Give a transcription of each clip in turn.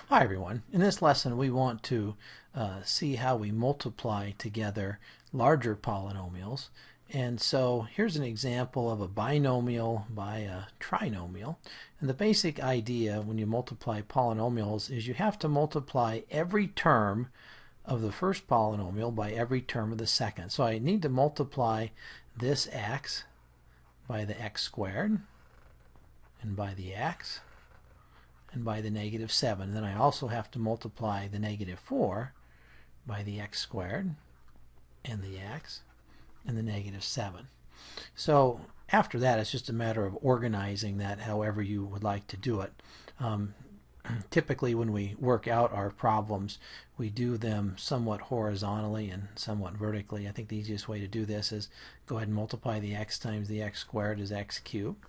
Hi everyone. In this lesson we want to see how we multiply together larger polynomials. And so here's an example of a binomial by a trinomial. And the basic idea when you multiply polynomials is you have to multiply every term of the first polynomial by every term of the second. So I need to multiply this x by the x squared and by the x and by the negative 7. Then I also have to multiply the negative 4 by the x squared and the x and the negative 7. So after that it's just a matter of organizing that however you would like to do it. Typically when we work out our problems we do them somewhat horizontally and somewhat vertically. I think the easiest way to do this is go ahead and multiply the x times the x squared is x cubed.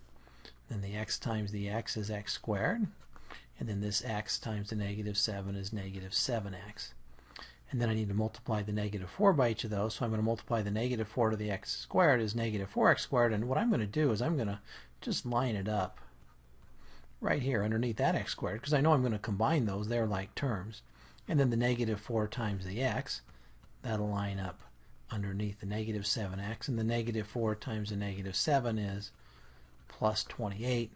Then the x times the x is x squared. And then this x times the negative 7 is negative 7x. And then I need to multiply the negative 4 by each of those, so I'm going to multiply the negative 4 to the x squared is negative 4x squared, and what I'm going to do is I'm going to just line it up right here underneath that x squared, because I know I'm going to combine those, they're like terms. And then the negative 4 times the x, that'll line up underneath the negative 7x, and the negative 4 times the negative 7 is plus 28.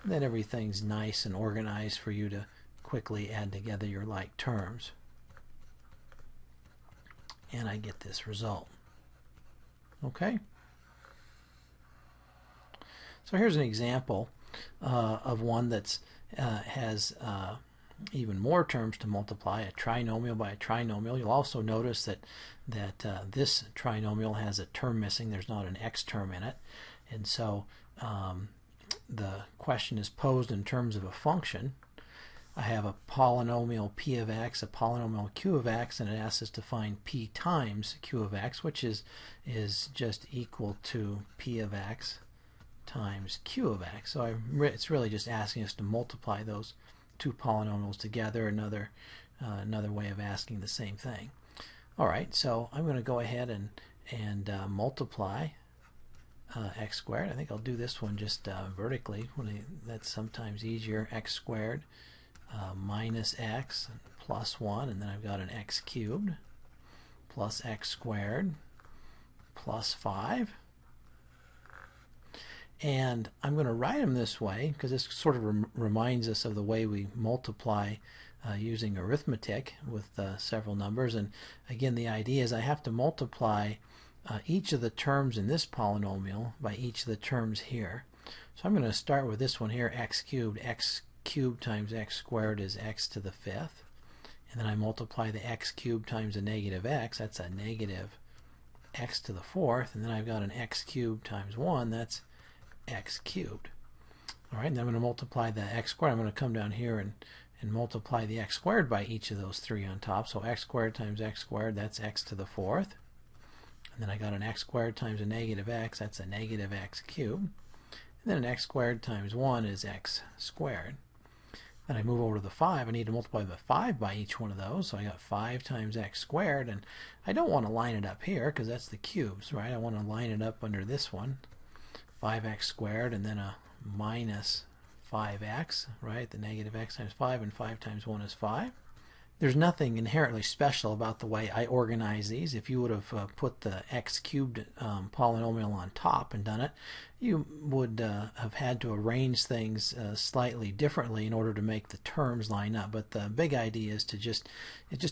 Then everything's nice and organized for you to quickly add together your like terms. And I get this result. Okay? So here's an example of one that's has even more terms to multiply, a trinomial by a trinomial. You'll also notice that this trinomial has a term missing. There's not an x term in it. And so the question is posed in terms of a function. I have a polynomial p of x, a polynomial q of x, and it asks us to find p times q of x, which is just equal to p of x times q of x. So it's really just asking us to multiply those two polynomials together, another way of asking the same thing. Alright, so I'm going to go ahead and multiply x squared. I think I'll do this one just vertically. That's sometimes easier. X squared minus x plus 1, and then I've got an x cubed plus x squared plus 5. And I'm going to write them this way because this sort of reminds us of the way we multiply using arithmetic with several numbers. And again, the idea is I have to multiply each of the terms in this polynomial by each of the terms here. So I'm going to start with this one here, x cubed times x squared is x to the 5th. And then I multiply the x cubed times a negative x, that's a negative x to the 4th. And then I've got an x cubed times 1, that's x cubed. Alright, and then I'm going to multiply the x squared. I'm going to come down here and multiply the x squared by each of those three on top. So x squared times x squared, that's x to the 4th. And then I got an x squared times a negative x, that's a negative x cubed. And then an x squared times 1 is x squared. Then I move over to the 5. I need to multiply the 5 by each one of those. So I got 5 times x squared. And I don't want to line it up here because that's the cubes, right? I want to line it up under this one. 5x squared and then a minus 5x, right? The negative x times 5, and 5 times 1 is 5. There's nothing inherently special about the way I organize these. If you would have put the x cubed polynomial on top and done it, you would have had to arrange things slightly differently in order to make the terms line up. But the big idea is to just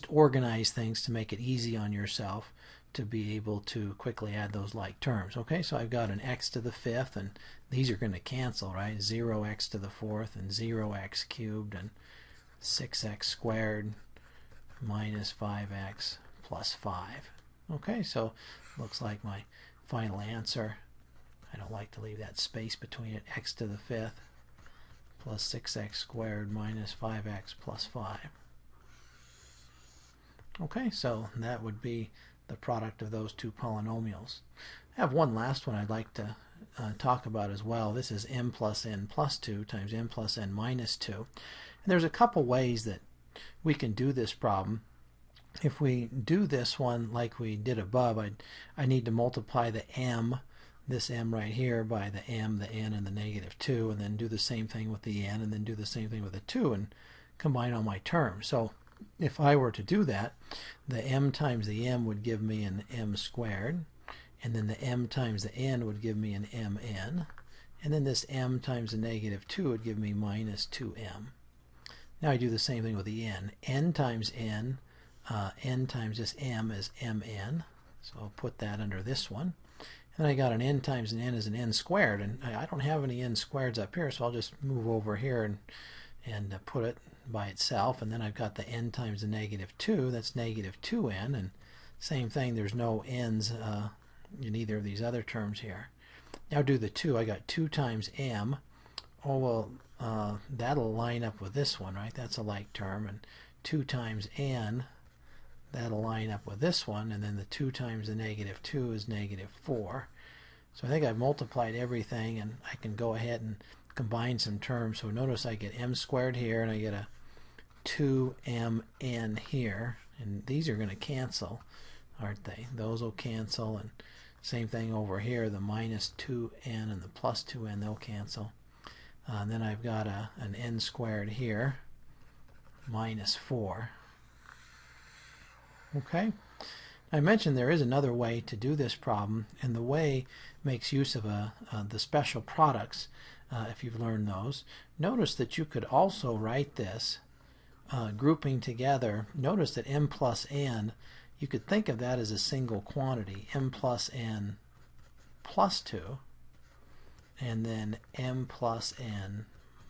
organize things to make it easy on yourself to be able to quickly add those like terms. Okay, so I've got an x to the 5th, and these are going to cancel, right? 0x to the 4th and 0x cubed and 6x squared minus 5x plus 5. Okay, so looks like my final answer, I don't like to leave that space between it, x to the 5th plus 6x squared minus 5x plus 5. Okay, so that would be the product of those two polynomials. I have one last one I'd like to talk about as well. This is m plus n plus 2 times m plus n minus 2. And there's a couple ways that we can do this problem. If we do this one like we did above, I need to multiply the m, this m right here, by the m, the n, and the negative 2, and then do the same thing with the n, and then do the same thing with the 2, and combine all my terms. So if I were to do that, the m times the m would give me an m squared, and then the m times the n would give me an mn, and then this m times the negative 2 would give me minus 2m. Now I do the same thing with the n times n, n times this m is mn, so I'll put that under this one. And then I got an n times an n is an n squared, and I don't have any n squareds up here, so I'll just move over here and put it by itself. And then I've got the n times the negative 2, that's negative 2n, and same thing, there's no n's in either of these other terms here. Now do the 2, I got 2 times m. Oh well, that'll line up with this one, right? That's a like term. And 2 times n, that'll line up with this one, and then the 2 times the negative 2 is negative 4. So I think I've multiplied everything, and I can go ahead and combine some terms. So notice I get m squared here, and I get a 2mn here, and these are going to cancel, aren't they? Those will cancel, and same thing over here, the minus 2n and the plus 2n, they'll cancel. And then I've got an n squared here, minus 4. Okay, I mentioned there is another way to do this problem, and the way makes use of the special products, if you've learned those. Notice that you could also write this grouping together. Notice that m plus n, you could think of that as a single quantity, m plus n plus 2, and then m plus n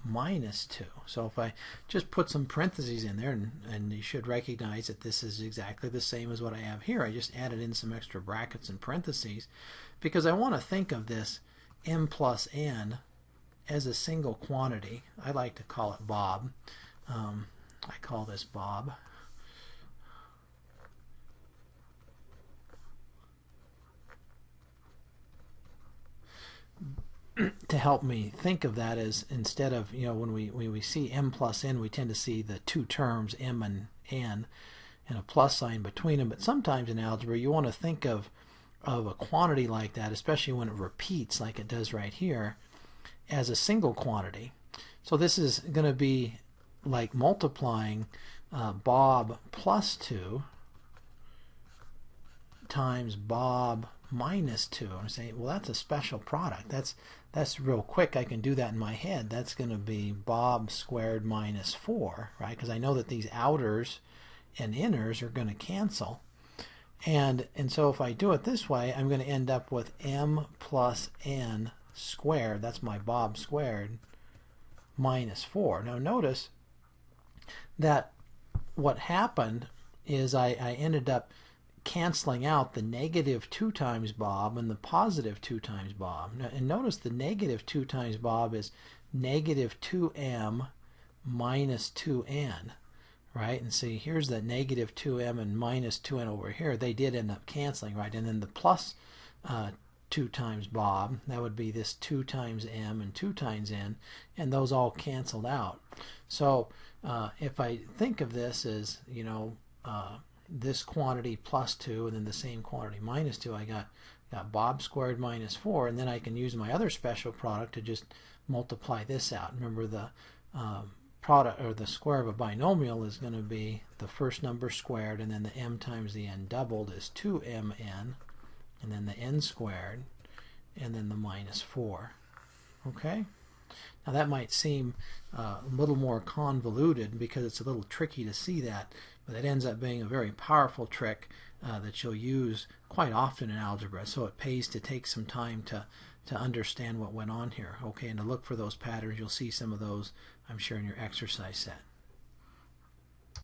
minus 2. So if I just put some parentheses in there, and you should recognize that this is exactly the same as what I have here. I just added in some extra brackets and parentheses because I want to think of this m plus n as a single quantity. I like to call it Bob. I call this Bob. To help me think of that as, instead of, when we see m plus n, we tend to see the two terms m and n and a plus sign between them. But sometimes in algebra you want to think of a quantity like that, especially when it repeats like it does right here, as a single quantity. So this is going to be like multiplying Bob plus 2 times Bob minus 2. I'm saying, well, that's a special product. That's real quick. I can do that in my head. That's going to be Bob squared minus 4, right? Because I know that these outers and inners are going to cancel. And so if I do it this way, I'm going to end up with m plus n squared. That's my Bob squared minus 4. Now notice that what happened is I ended up canceling out the negative 2 times Bob and the positive 2 times Bob. Now, and notice the negative 2 times Bob is negative 2m minus 2n, right? And see, here's the negative 2m and minus 2n over here. They did end up canceling, right? And then the plus 2 times Bob, that would be this 2 times m and 2 times n, and those all canceled out. So if I think of this as, this quantity plus 2 and then the same quantity minus 2, I got Bob squared minus 4, and then I can use my other special product to just multiply this out. Remember, the product, or the square of a binomial, is going to be the first number squared, and then the m times the n doubled is 2mn, and then the n squared, and then the minus 4. Okay? Now that might seem a little more convoluted because it's a little tricky to see that, but it ends up being a very powerful trick that you'll use quite often in algebra. So it pays to take some time to understand what went on here. Okay, and to look for those patterns. You'll see some of those, I'm sure, in your exercise set.